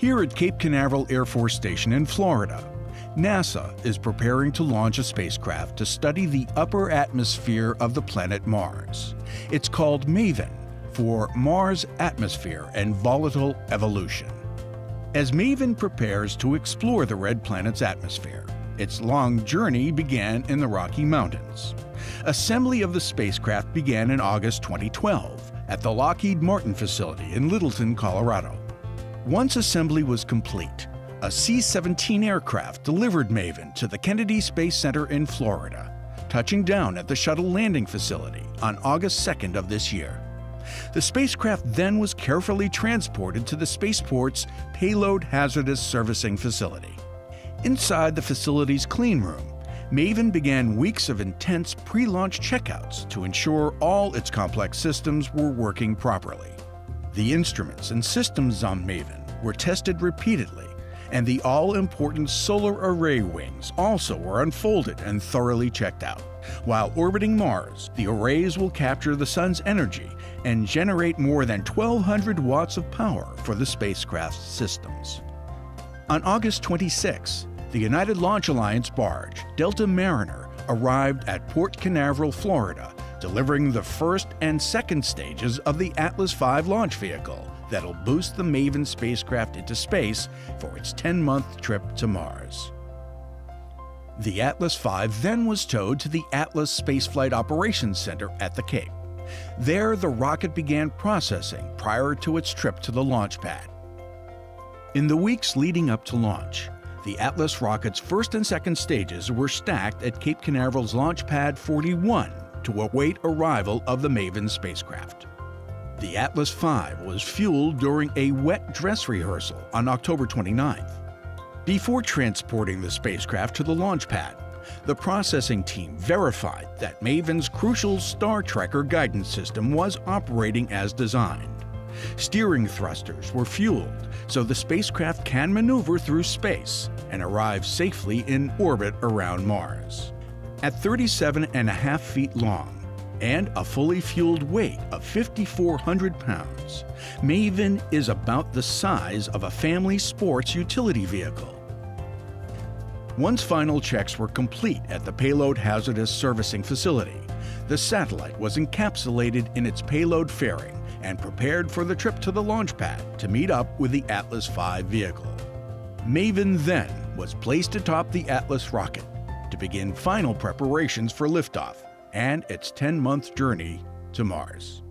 Here at Cape Canaveral Air Force Station in Florida, NASA is preparing to launch a spacecraft to study the upper atmosphere of the planet Mars. It's called MAVEN, for Mars Atmosphere and Volatile Evolution. As MAVEN prepares to explore the red planet's atmosphere, its long journey began in the Rocky Mountains. Assembly of the spacecraft began in August 2012 at the Lockheed Martin facility in Littleton, Colorado. Once assembly was complete, a C-17 aircraft delivered MAVEN to the Kennedy Space Center in Florida, touching down at the shuttle landing facility on August 2nd of this year. The spacecraft then was carefully transported to the spaceport's Payload Hazardous Servicing Facility. Inside the facility's clean room, MAVEN began weeks of intense pre-launch checkouts to ensure all its complex systems were working properly. The instruments and systems on MAVEN were tested repeatedly, and the all-important solar array wings also were unfolded and thoroughly checked out. While orbiting Mars, the arrays will capture the sun's energy and generate more than 1,200 watts of power for the spacecraft's systems. On August 26, the United Launch Alliance barge, Delta Mariner, arrived at Port Canaveral, Florida, delivering the first and second stages of the Atlas V launch vehicle that'll boost the MAVEN spacecraft into space for its 10-month trip to Mars. The Atlas V then was towed to the Atlas Spaceflight Operations Center at the Cape. There, the rocket began processing prior to its trip to the launch pad. In the weeks leading up to launch, the Atlas rocket's first and second stages were stacked at Cape Canaveral's Launch Pad 41 to await arrival of the MAVEN spacecraft. The Atlas V was fueled during a wet dress rehearsal on October 29th. Before transporting the spacecraft to the launch pad, the processing team verified that MAVEN's crucial Star Tracker guidance system was operating as designed. Steering thrusters were fueled so the spacecraft can maneuver through space and arrive safely in orbit around Mars. At 37.5 feet long and a fully fueled weight of 5,400 pounds, MAVEN is about the size of a family sports utility vehicle. Once final checks were complete at the Payload Hazardous Servicing Facility, the satellite was encapsulated in its payload fairing and prepared for the trip to the launch pad to meet up with the Atlas V vehicle. MAVEN then was placed atop the Atlas rocket to begin final preparations for liftoff and its 10-month journey to Mars.